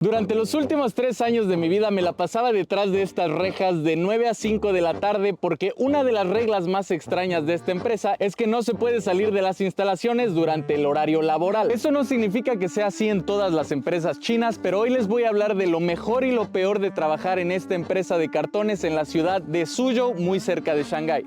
Durante los últimos 3 años de mi vida me la pasaba detrás de estas rejas de 9 a 5 de la tarde porque una de las reglas más extrañas de esta empresa es que no se puede salir de las instalaciones durante el horario laboral. Eso no significa que sea así en todas las empresas chinas, pero hoy les voy a hablar de lo mejor y lo peor de trabajar en esta empresa de cartones en la ciudad de Suzhou, muy cerca de Shanghái.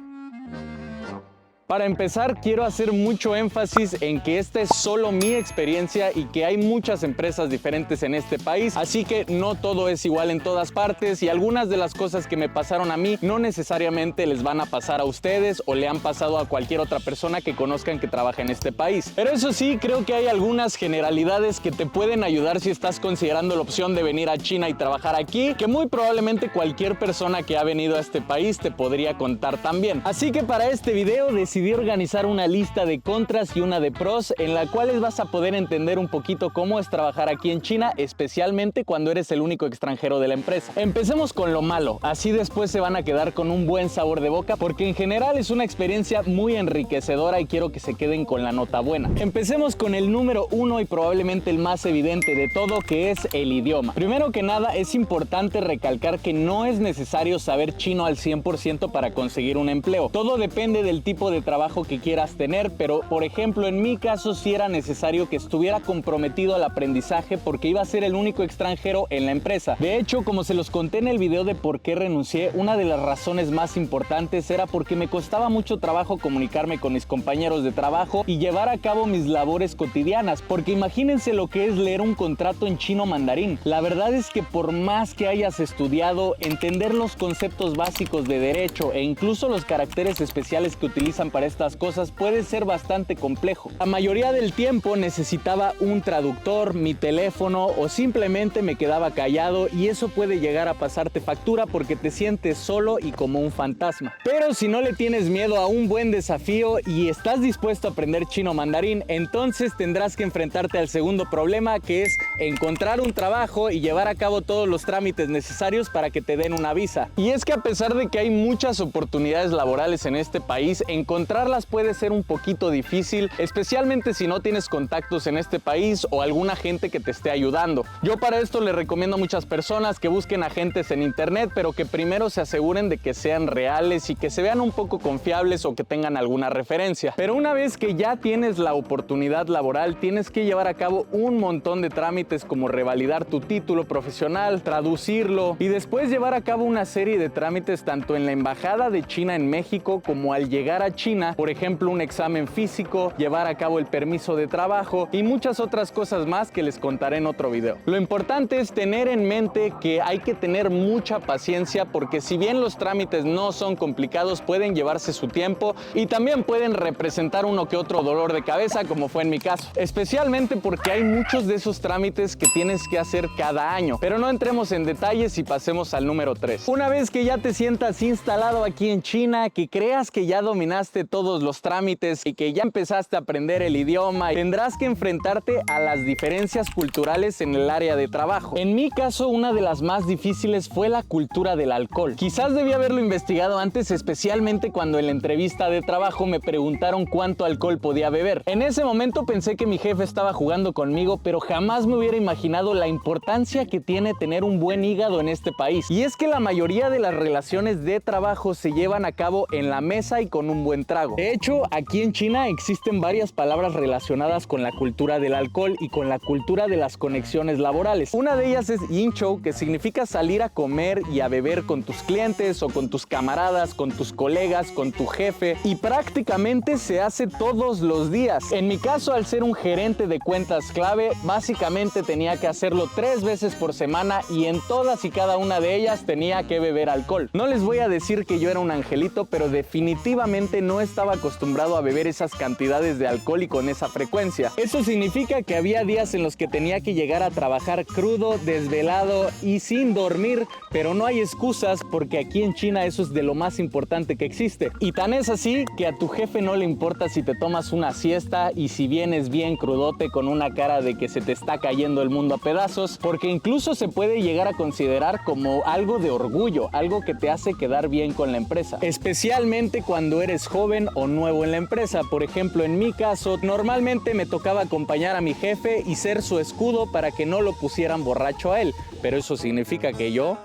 Para empezar, quiero hacer mucho énfasis en que esta es solo mi experiencia y que hay muchas empresas diferentes en este país, así que no todo es igual en todas partes y algunas de las cosas que me pasaron a mí no necesariamente les van a pasar a ustedes o le han pasado a cualquier otra persona que conozcan que trabaja en este país. Pero eso sí, creo que hay algunas generalidades que te pueden ayudar si estás considerando la opción de venir a China y trabajar aquí, que muy probablemente cualquier persona que ha venido a este país te podría contar también. Así que para este video decidí organizar una lista de contras y una de pros en la cuales vas a poder entender un poquito cómo es trabajar aquí en China, especialmente cuando eres el único extranjero de la empresa. Empecemos con lo malo, así después se van a quedar con un buen sabor de boca porque en general es una experiencia muy enriquecedora y quiero que se queden con la nota buena. Empecemos con el número 1 y probablemente el más evidente de todo, que es el idioma. Primero que nada, es importante recalcar que no es necesario saber chino al 100% para conseguir un empleo. Todo depende del tipo de trabajo que quieras tener, pero por ejemplo en mi caso sí era necesario que estuviera comprometido al aprendizaje porque iba a ser el único extranjero en la empresa. De hecho, como se los conté en el video de por qué renuncié, una de las razones más importantes era porque me costaba mucho trabajo comunicarme con mis compañeros de trabajo y llevar a cabo mis labores cotidianas, porque imagínense lo que es leer un contrato en chino mandarín. La verdad es que por más que hayas estudiado, entender los conceptos básicos de derecho e incluso los caracteres especiales que utilizan para estas cosas puede ser bastante complejo. La mayoría del tiempo necesitaba un traductor, mi teléfono o simplemente me quedaba callado y eso puede llegar a pasarte factura porque te sientes solo y como un fantasma. Pero si no le tienes miedo a un buen desafío y estás dispuesto a aprender chino mandarín, entonces tendrás que enfrentarte al segundo problema, que es encontrar un trabajo y llevar a cabo todos los trámites necesarios para que te den una visa. Y es que a pesar de que hay muchas oportunidades laborales en este país, encontrarlas puede ser un poquito difícil, especialmente si no tienes contactos en este país o alguna gente que te esté ayudando. Yo para esto les recomiendo a muchas personas que busquen agentes en internet, pero que primero se aseguren de que sean reales y que se vean un poco confiables o que tengan alguna referencia. Pero una vez que ya tienes la oportunidad laboral, tienes que llevar a cabo un montón de trámites como revalidar tu título profesional, traducirlo y después llevar a cabo una serie de trámites tanto en la embajada de China en México como al llegar a China, por ejemplo un examen físico, llevar a cabo el permiso de trabajo y muchas otras cosas más que les contaré en otro video. Lo importante es tener en mente que hay que tener mucha paciencia porque si bien los trámites no son complicados, pueden llevarse su tiempo y también pueden representar uno que otro dolor de cabeza, como fue en mi caso, especialmente porque hay muchos de esos trámites que tienes que hacer cada año. Pero no entremos en detalles y pasemos al número 3. Una vez que ya te sientas instalado aquí en China, que creas que ya dominaste todos los trámites y que ya empezaste a aprender el idioma, tendrás que enfrentarte a las diferencias culturales en el área de trabajo. En mi caso, una de las más difíciles fue la cultura del alcohol. Quizás debí haberlo investigado antes, especialmente cuando en la entrevista de trabajo me preguntaron cuánto alcohol podía beber. En ese momento pensé que mi jefe estaba jugando conmigo, pero jamás me hubiera imaginado la importancia que tiene tener un buen hígado en este país. Y es que la mayoría de las relaciones de trabajo se llevan a cabo en la mesa y con un buen trago. De hecho, aquí en China existen varias palabras relacionadas con la cultura del alcohol y con la cultura de las conexiones laborales. Una de ellas es yinchou, que significa salir a comer y a beber con tus clientes o con tus camaradas, con tus colegas, con tu jefe, y prácticamente se hace todos los días. En mi caso, al ser un gerente de cuentas clave, básicamente tenía que hacerlo 3 veces por semana y en todas y cada una de ellas tenía que beber alcohol. No les voy a decir que yo era un angelito, pero definitivamente no estaba acostumbrado a beber esas cantidades de alcohol y con esa frecuencia. Eso significa que había días en los que tenía que llegar a trabajar crudo, desvelado y sin dormir, pero no hay excusas porque aquí en China eso es de lo más importante que existe. Y tan es así que a tu jefe no le importa si te tomas una siesta y si vienes bien crudote con una cara de que se te está cayendo el mundo a pedazos, porque incluso se puede llegar a considerar como algo de orgullo, algo que te hace quedar bien con la empresa, especialmente cuando eres joven joven o nuevo en la empresa. Por ejemplo, en mi caso, normalmente me tocaba acompañar a mi jefe y ser su escudo para que no lo pusieran borracho a él. Pero eso significa que yo...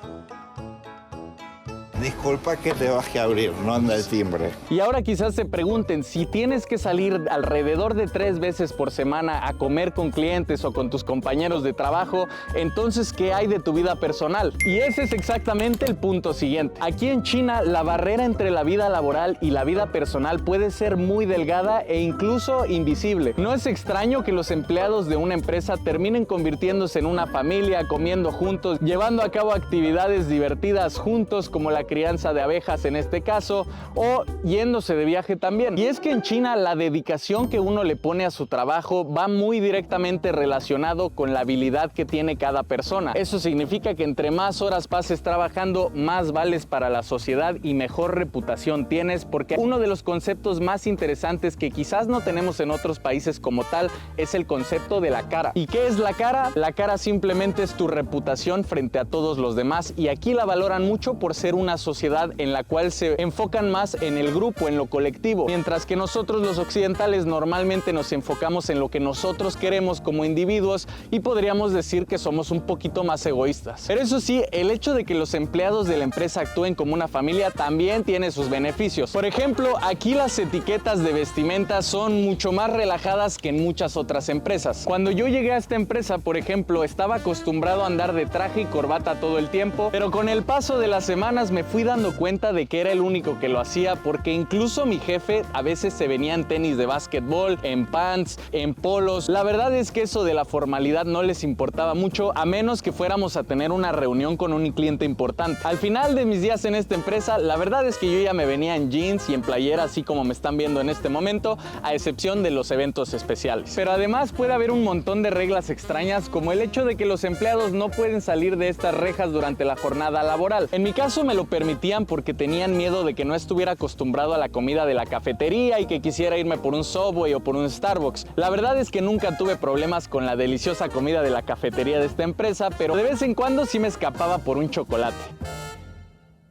Disculpa que te baje a abrir, no anda el timbre. Y ahora quizás se pregunten, si tienes que salir alrededor de 3 veces por semana a comer con clientes o con tus compañeros de trabajo, entonces ¿qué hay de tu vida personal? Y ese es exactamente el punto siguiente. Aquí en China, la barrera entre la vida laboral y la vida personal puede ser muy delgada e incluso invisible. No es extraño que los empleados de una empresa terminen convirtiéndose en una familia, comiendo juntos, llevando a cabo actividades divertidas juntos, como la crianza de abejas en este caso, o yéndose de viaje también. Y es que en China la dedicación que uno le pone a su trabajo va muy directamente relacionado con la habilidad que tiene cada persona. Eso significa que entre más horas pases trabajando, más vales para la sociedad y mejor reputación tienes, porque uno de los conceptos más interesantes que quizás no tenemos en otros países como tal es el concepto de la cara. ¿Y qué es la cara? La cara simplemente es tu reputación frente a todos los demás, y aquí la valoran mucho por ser una sociedad en la cual se enfocan más en el grupo, en lo colectivo, mientras que nosotros los occidentales normalmente nos enfocamos en lo que nosotros queremos como individuos y podríamos decir que somos un poquito más egoístas. Pero eso sí, el hecho de que los empleados de la empresa actúen como una familia también tiene sus beneficios. Por ejemplo, aquí las etiquetas de vestimenta son mucho más relajadas que en muchas otras empresas. Cuando yo llegué a esta empresa, por ejemplo, estaba acostumbrado a andar de traje y corbata todo el tiempo, pero con el paso de las semanas me fui dando cuenta de que era el único que lo hacía, porque incluso mi jefe a veces se venía en tenis de básquetbol, en pants, en polos. La verdad es que eso de la formalidad no les importaba mucho, a menos que fuéramos a tener una reunión con un cliente importante. Al final de mis días en esta empresa, la verdad es que yo ya me venía en jeans y en playera, así como me están viendo en este momento, a excepción de los eventos especiales. Pero además puede haber un montón de reglas extrañas, como el hecho de que los empleados no pueden salir de estas rejas durante la jornada laboral. En mi caso me lo permitían porque tenían miedo de que no estuviera acostumbrado a la comida de la cafetería y que quisiera irme por un Subway o por un Starbucks. La verdad es que nunca tuve problemas con la deliciosa comida de la cafetería de esta empresa, pero de vez en cuando sí me escapaba por un chocolate.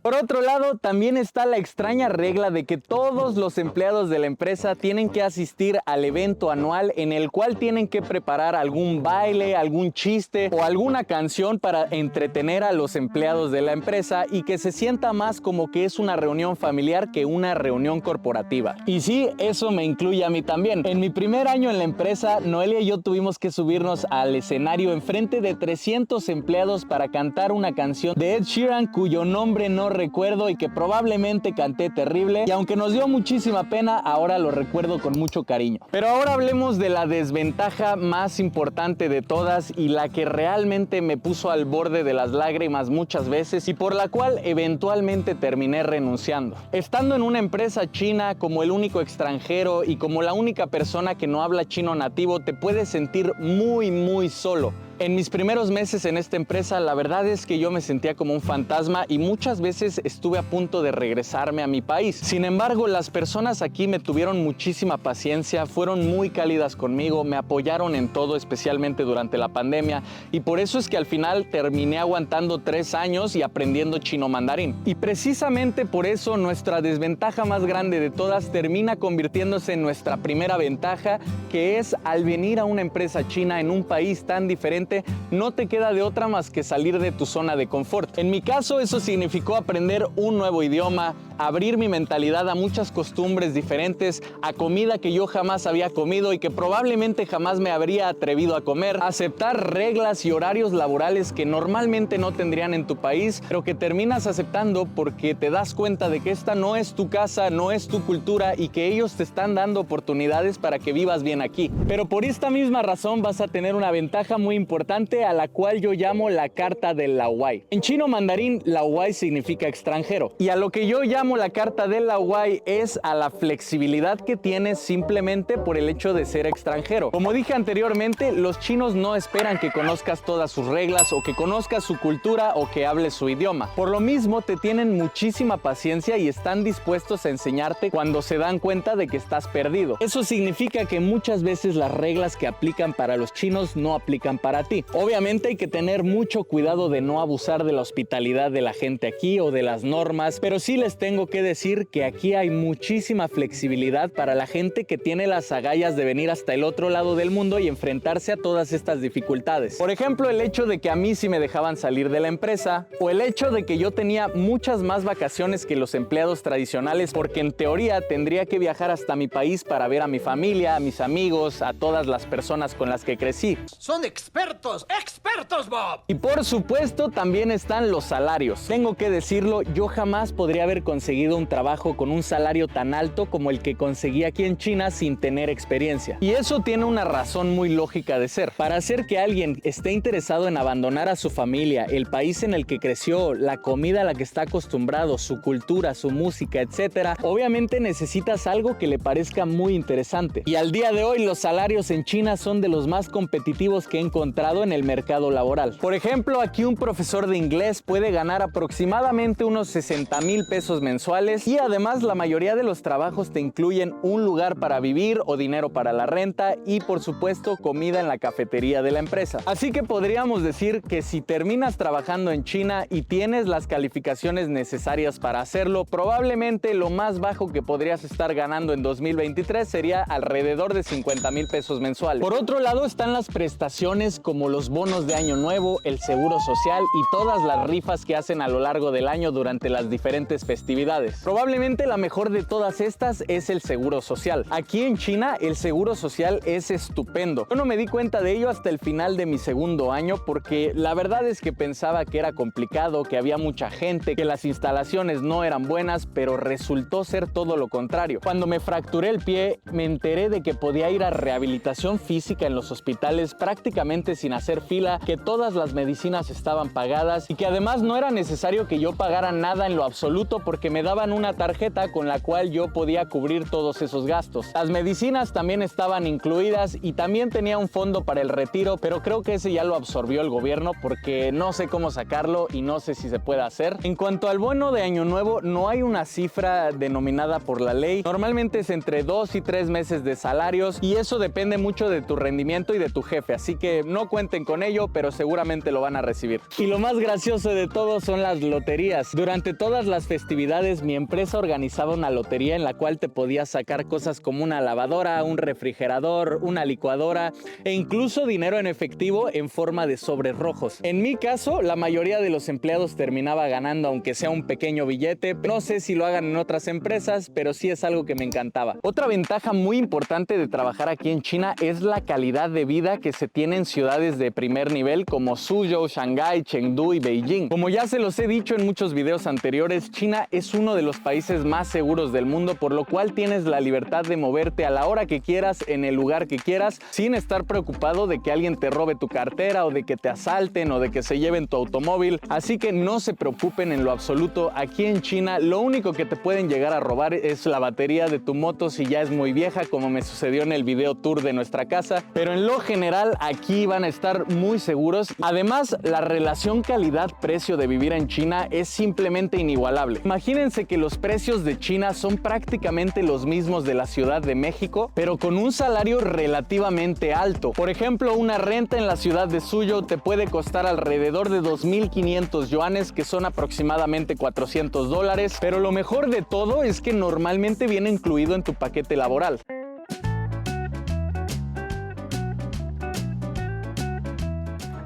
Por otro lado, también está la extraña regla de que todos los empleados de la empresa tienen que asistir al evento anual en el cual tienen que preparar algún baile, algún chiste o alguna canción para entretener a los empleados de la empresa y que se sienta más como que es una reunión familiar que una reunión corporativa. Y sí, eso me incluye a mí también. En mi primer año en la empresa, Noelia y yo tuvimos que subirnos al escenario enfrente de 300 empleados para cantar una canción de Ed Sheeran cuyo nombre no recuerdo y que probablemente canté terrible, y aunque nos dio muchísima pena, ahora lo recuerdo con mucho cariño. Pero ahora hablemos de la desventaja más importante de todas y la que realmente me puso al borde de las lágrimas muchas veces y por la cual eventualmente terminé renunciando. Estando en una empresa china como el único extranjero y como la única persona que no habla chino nativo, te puedes sentir muy solo. En mis primeros meses en esta empresa, la verdad es que yo me sentía como un fantasma y muchas veces estuve a punto de regresarme a mi país. Sin embargo, las personas aquí me tuvieron muchísima paciencia, fueron muy cálidas conmigo, me apoyaron en todo, especialmente durante la pandemia, y por eso es que al final terminé aguantando 3 años y aprendiendo chino mandarín. Y precisamente por eso nuestra desventaja más grande de todas termina convirtiéndose en nuestra primera ventaja, que es al venir a una empresa china en un país tan diferente, no te queda de otra más que salir de tu zona de confort. En mi caso, eso significó aprender un nuevo idioma, abrir mi mentalidad a muchas costumbres diferentes, a comida que yo jamás había comido y que probablemente jamás me habría atrevido a comer, aceptar reglas y horarios laborales que normalmente no tendrían en tu país, pero que terminas aceptando porque te das cuenta de que esta no es tu casa, no es tu cultura y que ellos te están dando oportunidades para que vivas bien aquí. Pero por esta misma razón vas a tener una ventaja muy importante a la cual yo llamo la carta del Laowai. En chino mandarín, Laowai significa extranjero, y a lo que yo llamo la carta del Laowai es a la flexibilidad que tienes simplemente por el hecho de ser extranjero. Como dije anteriormente, los chinos no esperan que conozcas todas sus reglas o que conozcas su cultura o que hables su idioma. Por lo mismo, te tienen muchísima paciencia y están dispuestos a enseñarte cuando se dan cuenta de que estás perdido. Eso significa que muchas veces las reglas que aplican para los chinos no aplican para ti. Obviamente hay que tener mucho cuidado de no abusar de la hospitalidad de la gente aquí o de las normas, pero sí les tengo que decir que aquí hay muchísima flexibilidad para la gente que tiene las agallas de venir hasta el otro lado del mundo y enfrentarse a todas estas dificultades. Por ejemplo, el hecho de que a mí sí me dejaban salir de la empresa, o el hecho de que yo tenía muchas más vacaciones que los empleados tradicionales, porque en teoría tendría que viajar hasta mi país para ver a mi familia, a mis amigos, a todas las personas con las que crecí. ¡Son expertos! ¡Expertos, Bob! Y por supuesto también están los salarios. Tengo que decirlo, yo jamás podría haber conseguido un trabajo con un salario tan alto como el que conseguí aquí en China sin tener experiencia. Y eso tiene una razón muy lógica de ser. Para hacer que alguien esté interesado en abandonar a su familia, el país en el que creció, la comida a la que está acostumbrado, su cultura, su música, etc., obviamente necesitas algo que le parezca muy interesante. Y al día de hoy los salarios en China son de los más competitivos que he encontrado en el mercado laboral. Por ejemplo, aquí un profesor de inglés puede ganar aproximadamente unos 60,000 pesos mensuales y además la mayoría de los trabajos te incluyen un lugar para vivir o dinero para la renta y por supuesto comida en la cafetería de la empresa. Así que podríamos decir que si terminas trabajando en China y tienes las calificaciones necesarias para hacerlo, probablemente lo más bajo que podrías estar ganando en 2023 sería alrededor de 50,000 pesos mensuales. Por otro lado están las prestaciones como los bonos de año nuevo, el seguro social y todas las rifas que hacen a lo largo del año durante las diferentes festividades. Probablemente la mejor de todas estas es el seguro social. Aquí en China el seguro social es estupendo. Yo no me di cuenta de ello hasta el final de mi segundo año porque la verdad es que pensaba que era complicado, que había mucha gente, que las instalaciones no eran buenas, pero resultó ser todo lo contrario. Cuando me fracturé el pie, me enteré de que podía ir a rehabilitación física en los hospitales prácticamente sin hacer fila, que todas las medicinas estaban pagadas y que además no era necesario que yo pagara nada en lo absoluto porque me daban una tarjeta con la cual yo podía cubrir todos esos gastos. Las medicinas también estaban incluidas y también tenía un fondo para el retiro, pero creo que ese ya lo absorbió el gobierno porque no sé cómo sacarlo y no sé si se puede hacer. En cuanto al bono de año nuevo, no hay una cifra denominada por la ley. Normalmente es entre 2 y 3 meses de salarios y eso depende mucho de tu rendimiento y de tu jefe, así que no cuenten con ello, pero seguramente lo van a recibir. Y lo más gracioso de todo son las loterías. Durante todas las festividades mi empresa organizaba una lotería en la cual te podías sacar cosas como una lavadora, un refrigerador, una licuadora e incluso dinero en efectivo en forma de sobres rojos. En mi caso, la mayoría de los empleados terminaba ganando aunque sea un pequeño billete. No sé si lo hagan en otras empresas, pero sí es algo que me encantaba. Otra ventaja muy importante de trabajar aquí en China es la calidad de vida que se tiene en ciudades de primer nivel como Suzhou, Shanghái, Chengdu y Beijing. Como ya se los he dicho en muchos videos anteriores, China es uno de los países más seguros del mundo, por lo cual tienes la libertad de moverte a la hora que quieras, en el lugar que quieras, sin estar preocupado de que alguien te robe tu cartera o de que te asalten o de que se lleven tu automóvil. Así que no se preocupen en lo absoluto. Aquí en China lo único que te pueden llegar a robar es la batería de tu moto si ya es muy vieja, como me sucedió en el video tour de nuestra casa, pero en lo general aquí van a estar muy seguros. Además, la relación calidad-precio de vivir en China es simplemente inigualable. Imagínense que los precios de China son prácticamente los mismos de la Ciudad de México, pero con un salario relativamente alto. Por ejemplo, una renta en la ciudad de Suzhou te puede costar alrededor de 2,500 yuanes, que son aproximadamente $400, pero lo mejor de todo es que normalmente viene incluido en tu paquete laboral.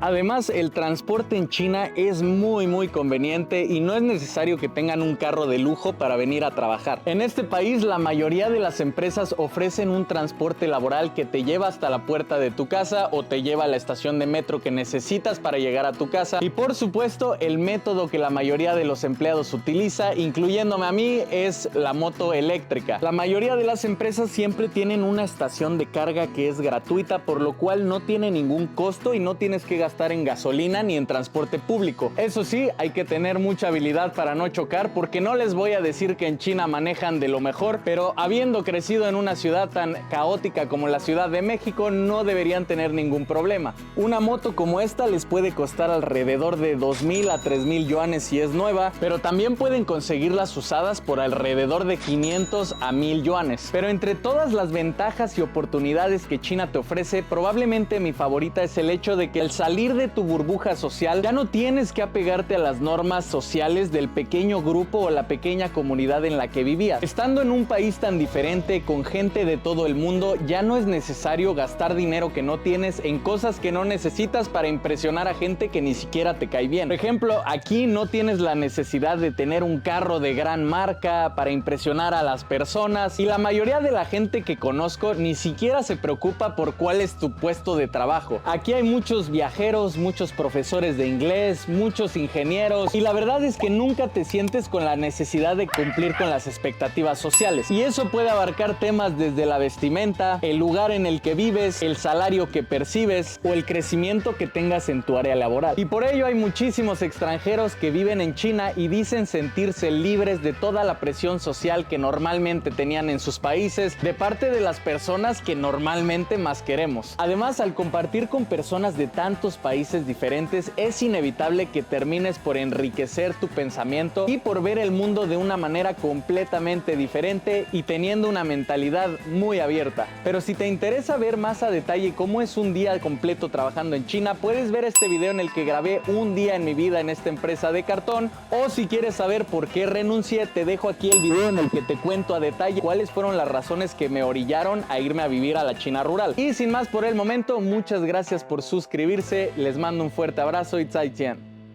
Además, el transporte en China es muy conveniente y no es necesario que tengan un carro de lujo para venir a trabajar. En este país, la mayoría de las empresas ofrecen un transporte laboral que te lleva hasta la puerta de tu casa o te lleva a la estación de metro que necesitas para llegar a tu casa. Y por supuesto, el método que la mayoría de los empleados utiliza, incluyéndome a mí, es la moto eléctrica. La mayoría de las empresas siempre tienen una estación de carga que es gratuita, por lo cual no tiene ningún costo y no tienes que gastar gastar en gasolina ni en transporte público. Eso sí, hay que tener mucha habilidad para no chocar, porque no les voy a decir que en China manejan de lo mejor, pero habiendo crecido en una ciudad tan caótica como la Ciudad de México, no deberían tener ningún problema. Una moto como esta les puede costar alrededor de 2,000 a 3,000 yuanes si es nueva, pero también pueden conseguirlas usadas por alrededor de 500 a 1,000 yuanes. Pero entre todas las ventajas y oportunidades que China te ofrece, probablemente mi favorita es el hecho de que al salir de tu burbuja social ya no tienes que apegarte a las normas sociales del pequeño grupo o la pequeña comunidad en la que vivías. Estando en un país tan diferente, con gente de todo el mundo, ya no es necesario gastar dinero que no tienes en cosas que no necesitas para impresionar a gente que ni siquiera te cae bien. Por ejemplo, aquí no tienes la necesidad de tener un carro de gran marca para impresionar a las personas, y la mayoría de la gente que conozco ni siquiera se preocupa por cuál es tu puesto de trabajo. Aquí hay muchos viajeros, muchos profesores de inglés, muchos ingenieros, y la verdad es que nunca te sientes con la necesidad de cumplir con las expectativas sociales. Y eso puede abarcar temas desde la vestimenta, el lugar en el que vives, el salario que percibes o el crecimiento que tengas en tu área laboral. Y por ello hay muchísimos extranjeros que viven en China y dicen sentirse libres de toda la presión social que normalmente tenían en sus países, de parte de las personas que normalmente más queremos. Además, al compartir con personas de tantos países diferentes, es inevitable que termines por enriquecer tu pensamiento y por ver el mundo de una manera completamente diferente y teniendo una mentalidad muy abierta. Pero si te interesa ver más a detalle cómo es un día completo trabajando en China, puedes ver este video en el que grabé un día en mi vida en esta empresa de cartón, o si quieres saber por qué renuncié, te dejo aquí el video en el que te cuento a detalle cuáles fueron las razones que me orillaron a irme a vivir a la China rural. Y sin más por el momento, muchas gracias por suscribirse, les mando un fuerte abrazo y zaijian.